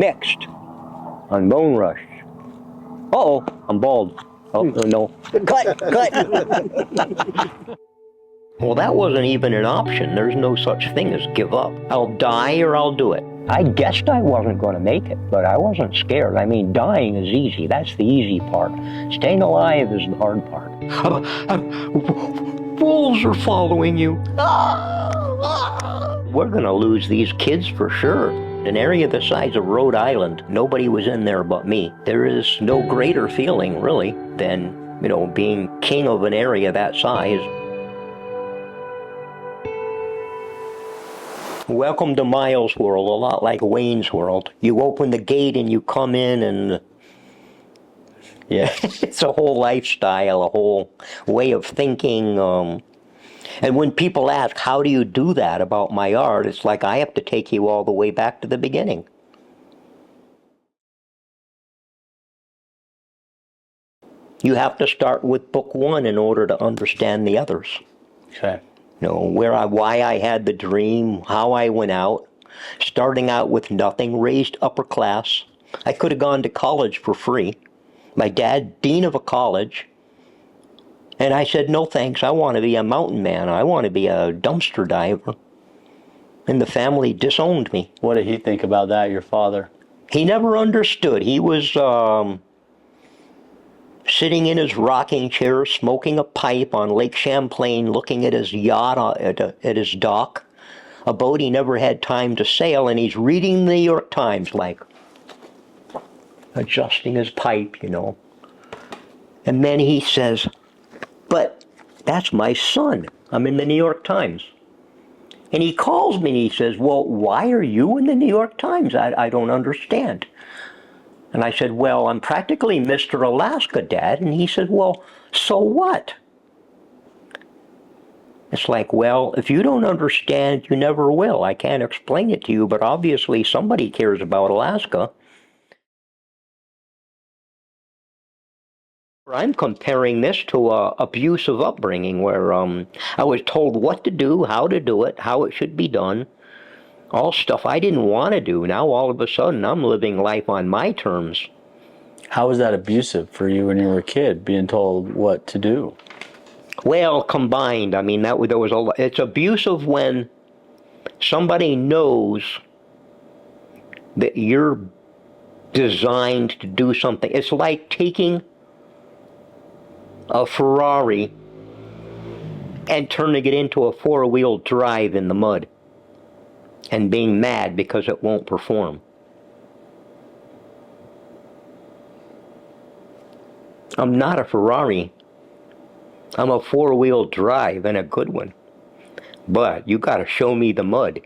mixed on Bone Rush. Uh-oh, I'm bald. Oh, no. Cut, cut. Well, that wasn't even an option. There's no such thing as give up. I'll die or I'll do it. I guessed I wasn't going to make it, but I wasn't scared. I mean, dying is easy. That's the easy part. Staying alive is the hard part. Wolves are following you. We're going to lose these kids for sure. An area the size of Rhode Island, nobody was in there but me. There is no greater feeling, really, than, being king of an area that size. Welcome to Miles' world, a lot like Wayne's World. You open the gate and you come in and yeah, it's a whole lifestyle, a whole way of thinking. And when people ask, how do you do that about my art? It's like I have to take you all the way back to the beginning. You have to start with book one in order to understand the others. Okay. Why I had the dream, how I went out, starting out with nothing, raised upper class. I could have gone to college for free. My dad, dean of a college. And I said, no thanks, I want to be a mountain man. I want to be a dumpster diver. And the family disowned me. What did he think about that, your father? He never understood. He was sitting in his rocking chair, smoking a pipe on Lake Champlain, looking at his yacht at his dock, a boat he never had time to sail, and he's reading the New York Times, like adjusting his pipe, And then he says, but that's my son. I'm in the New York Times. And he calls me and he says, well, why are you in the New York Times? I don't understand. And I said, well, I'm practically Mr. Alaska, Dad. And he said, well, so what? It's like, well, if you don't understand, you never will. I can't explain it to you, but obviously somebody cares about Alaska. I'm comparing this to an abusive upbringing where I was told what to do, how it should be done. All stuff I didn't want to do. Now all of a sudden I'm living life on my terms. How was that abusive for you when you were a kid, being told what to do? Well, combined. I mean, it's abusive when somebody knows that you're designed to do something. It's like taking a Ferrari and turning it into a four-wheel drive in the mud and being mad because it won't perform. I'm not a Ferrari. I'm a four-wheel drive and a good one. But you got to show me the mud,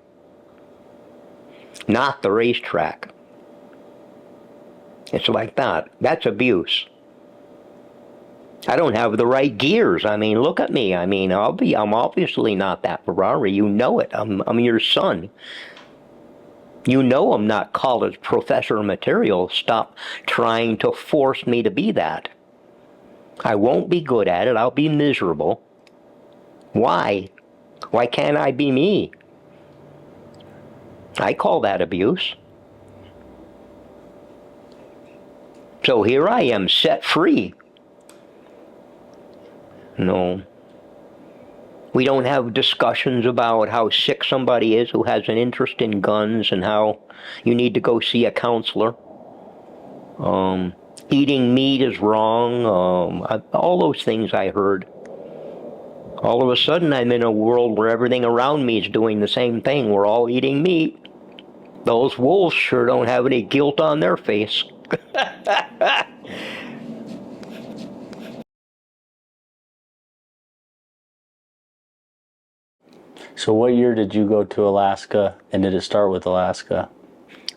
not the racetrack. It's like that. That's abuse. I don't have the right gears. I mean, look at me. I mean, I'm obviously not that Ferrari. You know it. I'm your son. You know I'm not college professor material. Stop trying to force me to be that. I won't be good at it. I'll be miserable. Why? Why can't I be me? I call that abuse. So here I am, set free. No. We don't have discussions about how sick somebody is who has an interest in guns and how you need to go see a counselor. Eating meat is wrong. All those things I heard. All of a sudden I'm in a world where everything around me is doing the same thing. We're all eating meat. Those wolves sure don't have any guilt on their face. So what year did you go to Alaska, and did it start with Alaska?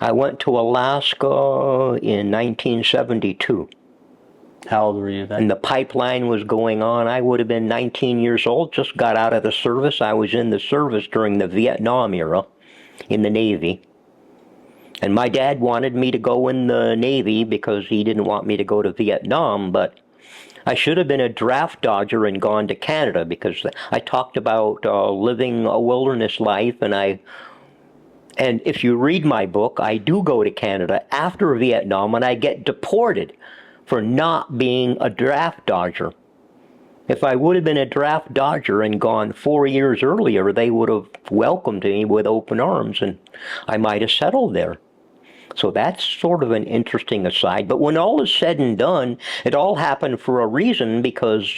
I went to Alaska in 1972. How old were you then? And the pipeline was going on. I would have been 19 years old, just got out of the service. I was in the service during the Vietnam era in the Navy. And my dad wanted me to go in the Navy because he didn't want me to go to Vietnam, but I should have been a draft dodger and gone to Canada because I talked about living a wilderness life, and I And if you read my book, I do go to Canada after Vietnam, and I get deported for not being a draft dodger. If I would have been a draft dodger and gone 4 years earlier, they would have welcomed me with open arms, and I might have settled there. So that's sort of an interesting aside. But when all is said and done, it all happened for a reason, because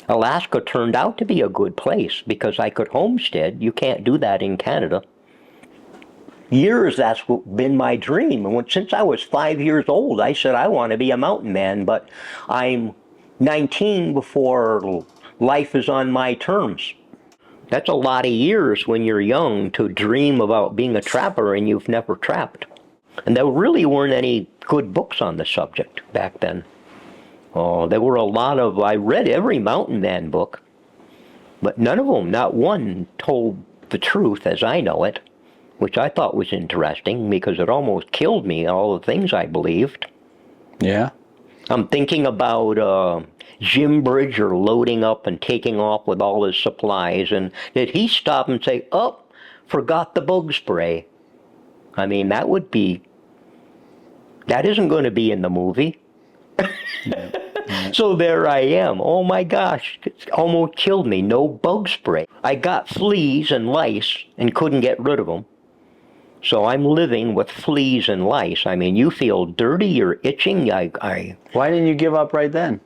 Alaska turned out to be a good place, because I could homestead. You can't do that in Canada. Years, that's been my dream. And since I was 5 years old, I said I want to be a mountain man, but I'm 19 before life is on my terms. That's a lot of years when you're young to dream about being a trapper and you've never trapped. And there really weren't any good books on the subject back then. Oh, there were a lot of, I read every mountain man book, but none of them, not one, told the truth as I know it, which I thought was interesting because it almost killed me, all the things I believed. Yeah. I'm thinking about Jim Bridger loading up and taking off with all his supplies, and did he stop and say, "Oh, forgot the bug spray"? I mean, that isn't going to be in the movie. So there I am. Oh my gosh, it almost killed me. No bug spray. I got fleas and lice and couldn't get rid of them. So I'm living with fleas and lice. I mean, you feel dirty, you're itching. Why didn't you give up right then?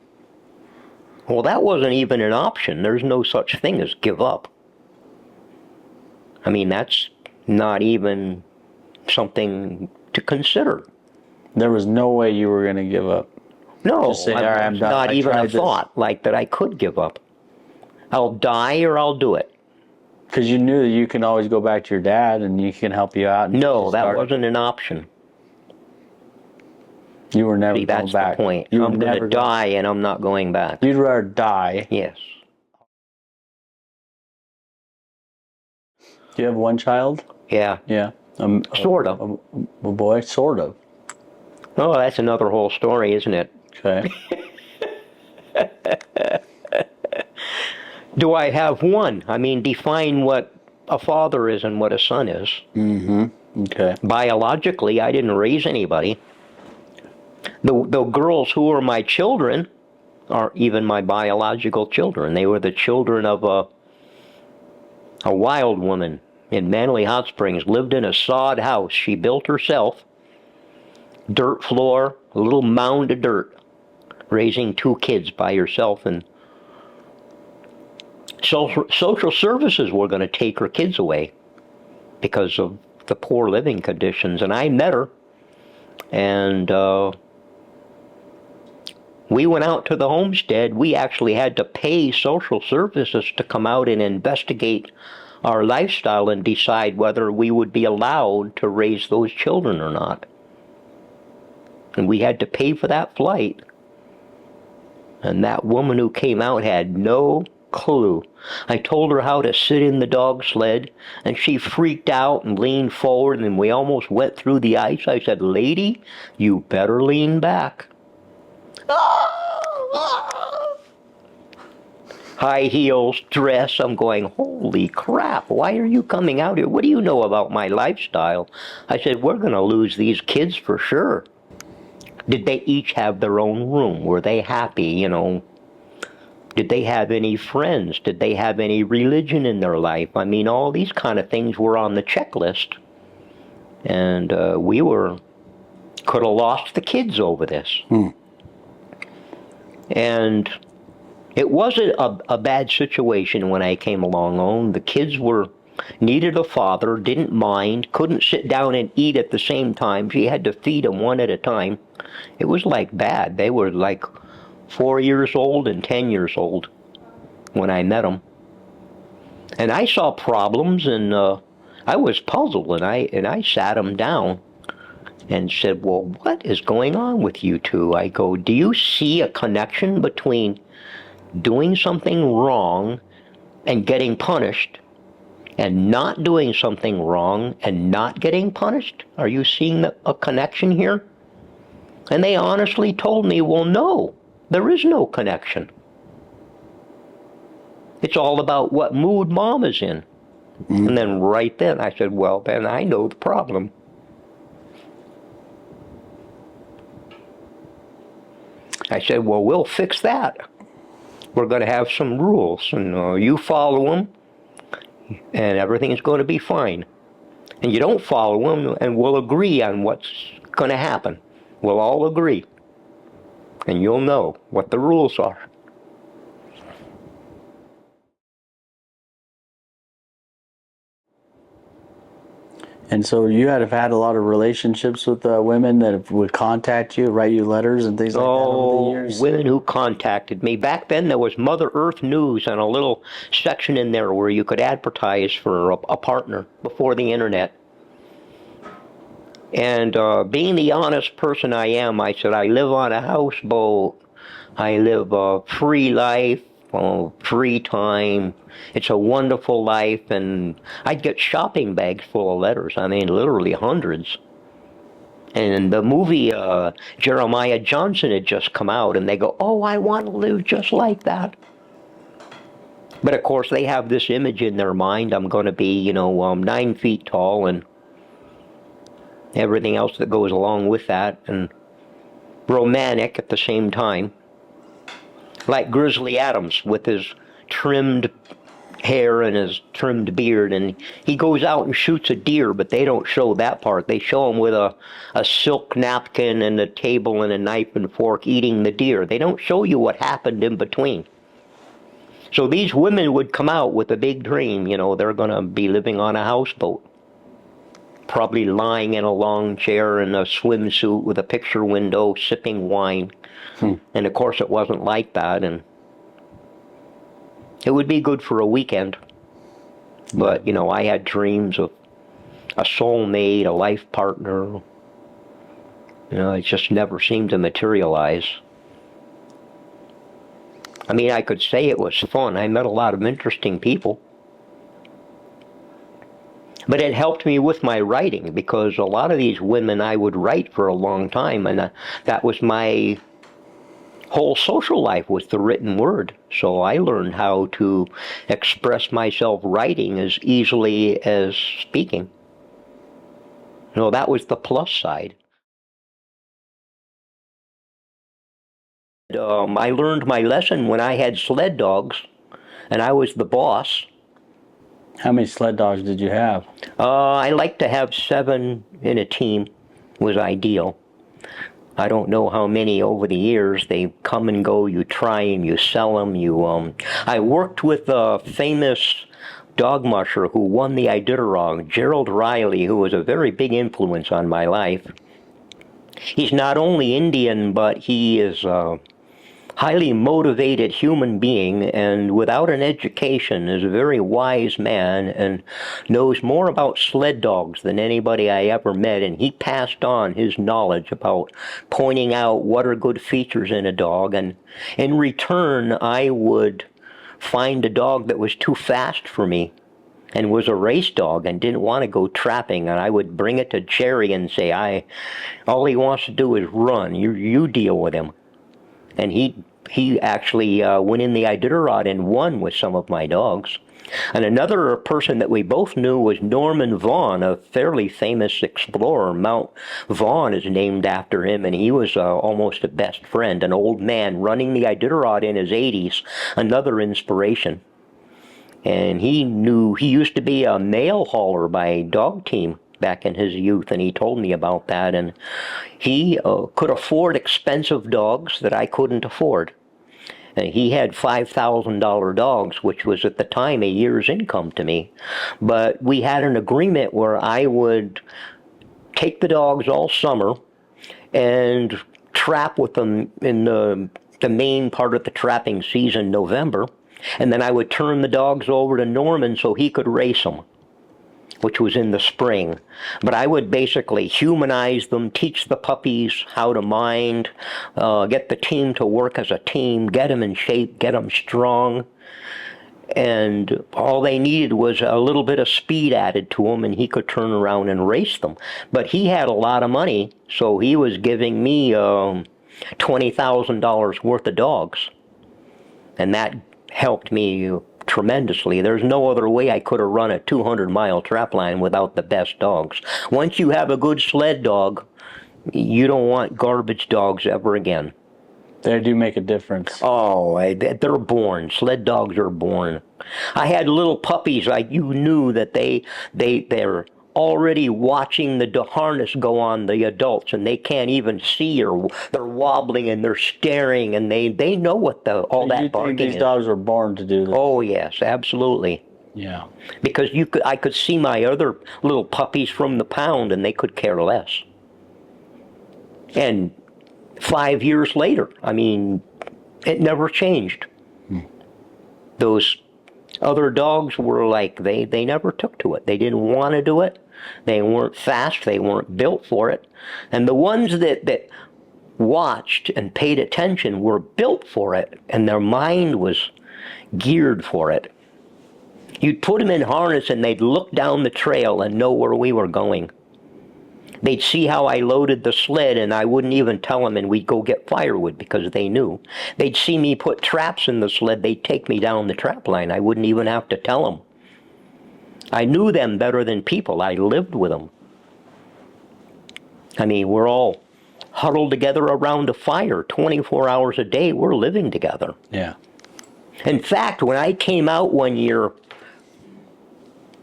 Well, that wasn't even an option. There's no such thing as give up. I mean, that's not even something to consider. There was no way you were going to give up. No, Just say, "All right, I'm done. not I even a tried this." thought like that I could give up. I'll die or I'll do it. Because you knew that you can always go back to your dad and he can help you out. And No, that start. wasn't an option. You were never See, going that's back. the point. You I'm were going never to die and I'm not going back. You'd rather die. Yes. Do you have one child? Yeah. Yeah. Sort of. A boy? Sort of. Oh, that's another whole story, isn't it? Okay. Do I have one? I mean, define what a father is and what a son is. Mm-hmm. Okay. Biologically, I didn't raise anybody. The girls who were my children aren't even my biological children. They were the children of a wild woman in Manly Hot Springs, lived in a sod house she built herself, dirt floor, a little mound of dirt, raising 2 kids by herself, and social services were going to take her kids away because of the poor living conditions. And I met her, and we went out to the homestead. We actually had to pay social services to come out and investigate our lifestyle and decide whether we would be allowed to raise those children or not. And we had to pay for that flight. And that woman who came out had no clue. I told her how to sit in the dog sled, and she freaked out and leaned forward, and we almost went through the ice. I said, "Lady, you better lean back." High heels, dress. I'm going, holy crap, why are you coming out here? What do you know about my lifestyle? I said, we're going to lose these kids for sure. Did they each have their own room? Were they happy, you know? Did they have any friends? Did they have any religion in their life? I mean, all these kind of things were on the checklist. And we could have lost the kids over this. And it wasn't a bad situation when I came along. The kids needed a father, didn't mind, couldn't sit down and eat at the same time. She had to feed them one at a time. It was like bad. They were like 4 years old and 10 years old when I met them. And I saw problems, and I was puzzled, and I sat them down and said, well, what is going on with you two? I go, do you see a connection between doing something wrong and getting punished, and not doing something wrong and not getting punished? Are you seeing a connection here? And they honestly told me, well, no, there is no connection. It's all about what mood mom is in. And then right then I said, well, then I know the problem. I said, well, we'll fix that. We're going to have some rules, and you follow them, and everything's going to be fine. And you don't follow them, and we'll agree on what's going to happen. We'll all agree. And you'll know what the rules are. And so you have had a lot of relationships with women that would contact you, write you letters and things like that over the years? Women who contacted me. Back then there was Mother Earth News and a little section in there where you could advertise for a partner before the internet. And being the honest person I am, I said, I live on a houseboat. I live a free life, free time. It's a wonderful life. And I'd get shopping bags full of letters. I mean, literally hundreds. And the movie Jeremiah Johnson had just come out, and they go, oh, I want to live just like that. But of course, they have this image in their mind. I'm going to be, 9 feet tall and everything else that goes along with that, and romantic at the same time. Like Grizzly Adams with his trimmed hair and his trimmed beard, and he goes out and shoots a deer, but they don't show that part. They show him with a silk napkin and a table and a knife and fork eating the deer. They don't show you what happened in between. So these women would come out with a big dream, they're going to be living on a houseboat. Probably lying in a long chair in a swimsuit with a picture window, sipping wine. And of course it wasn't like that, and it would be good for a weekend. But, I had dreams of a soulmate, a life partner. It just never seemed to materialize. I mean, I could say it was fun. I met a lot of interesting people. But it helped me with my writing, because a lot of these women I would write for a long time, and that was my whole social life, was the written word. So I learned how to express myself writing as easily as speaking. That was the plus side. I learned my lesson when I had sled dogs, and I was the boss. How many sled dogs did you have? I like to have 7 in a team, was ideal. I don't know how many over the years. They come and go. You try and you sell them. I worked with a famous dog musher who won the Iditarod, Gerald Riley, who was a very big influence on my life. He's not only Indian, but he is highly motivated human being, and without an education is a very wise man and knows more about sled dogs than anybody I ever met. And he passed on his knowledge about pointing out what are good features in a dog, and in return I would find a dog that was too fast for me and was a race dog and didn't want to go trapping, and I would bring it to Jerry and say, all he wants to do is run. You deal with him. And he actually went in the Iditarod and won with some of my dogs. And another person that we both knew was Norman Vaughan, a fairly famous explorer. Mount Vaughan is named after him, and he was almost a best friend, an old man running the Iditarod in his 80s, another inspiration. And he used to be a mail hauler by dog team back in his youth, and he told me about that. And he could afford expensive dogs that I couldn't afford. And he had $5,000 dogs, which was at the time a year's income to me. But we had an agreement where I would take the dogs all summer and trap with them in the main part of the trapping season, November. And then I would turn the dogs over to Norman so he could race them, which was in the spring. But I would basically humanize them, teach the puppies how to mind, get the team to work as a team, get them in shape, get them strong. And all they needed was a little bit of speed added to them, and he could turn around and race them. But he had a lot of money, so he was giving me $20,000 worth of dogs. And that helped me tremendously. There's no other way I could have run a 200-mile trap line without the best dogs. Once you have a good sled dog, you don't want garbage dogs ever again. They do make a difference. Oh, they're born. Sled dogs are born. I had little puppies, like you knew that they're already watching the harness go on the adults, and they can't even see, or they're wobbling and they're staring, and they know what all that barking is. These dogs were born to do this. Oh yes, absolutely. Yeah. Because I could see my other little puppies from the pound, and they could care less. And 5 years later, I mean, it never changed. Those other dogs were like, they never took to it. They didn't want to do it. They weren't fast. They weren't built for it. And the ones that watched and paid attention were built for it, and their mind was geared for it. You'd put them in harness, and they'd look down the trail and know where we were going. They'd see how I loaded the sled, and I wouldn't even tell them, and we'd go get firewood because they knew. They'd see me put traps in the sled. They'd take me down the trap line. I wouldn't even have to tell them. I knew them better than people. I lived with them. I mean, we're all huddled together around a fire 24 hours a day. We're living together. Yeah. In fact, when I came out one year,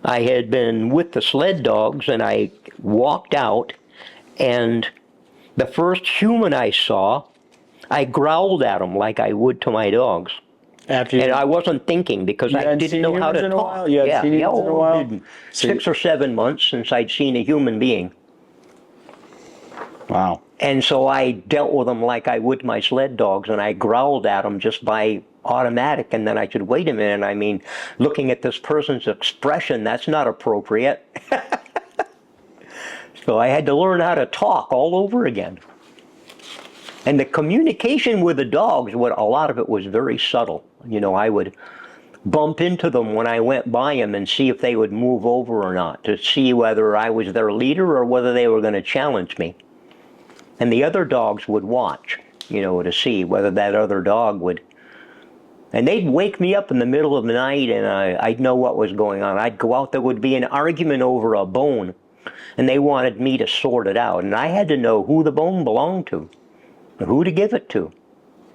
I had been with the sled dogs, and I walked out, and the first human I saw, I growled at them like I would to my dogs. And I wasn't thinking, because I didn't know how to talk. You hadn't seen humans in a while? 6 or 7 months since I'd seen a human being. Wow. And so I dealt with them like I would my sled dogs, and I growled at them just by automatic, and then I said, wait a minute, I mean, looking at this person's expression, that's not appropriate. So I had to learn how to talk all over again. And the communication with the dogs, a lot of it was very subtle. You know, I would bump into them when I went by them and see if they would move over or not, to see whether I was their leader or whether they were going to challenge me. And the other dogs would watch, you know, to see whether that other dog would. And they'd wake me up in the middle of the night, and I'd know what was going on. I'd go out, there would be an argument over a bone, and they wanted me to sort it out. And I had to know who the bone belonged to, who to give it to.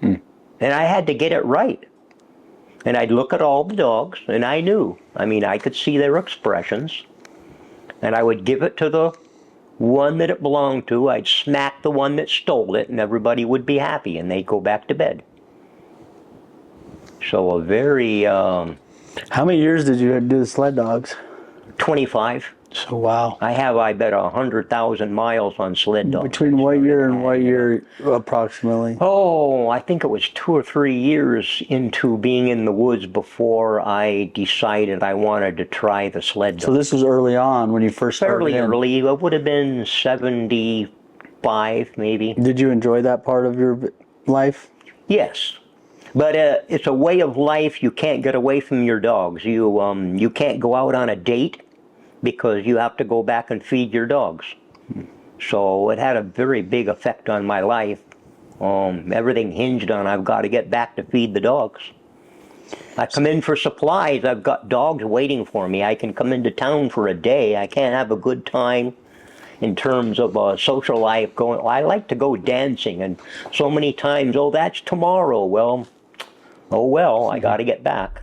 And I had to get it right. And I'd look at all the dogs, and I knew. I mean, I could see their expressions. And I would give it to the one that it belonged to. I'd smack the one that stole it, and everybody would be happy, and they'd go back to bed. So a very... How many years did you do the sled dogs? 25. So wow. I bet 100,000 miles on sled dogs. Between what year and what year approximately? Oh, I think it was 2 or 3 years into being in the woods before I decided I wanted to try the sled dog. So this was early on when you first started? Fairly early. It would have been 75 maybe. Did you enjoy that part of your life? Yes. But it's a way of life. You can't get away from your dogs. You can't go out on a date, because you have to go back and feed your dogs. So it had a very big effect on my life. Everything hinged on, I've got to get back to feed the dogs. I come in for supplies, I've got dogs waiting for me. I can come into town for a day. I can't have a good time in terms of social life. I like to go dancing, and so many times, oh, that's tomorrow. Well, I got to get back.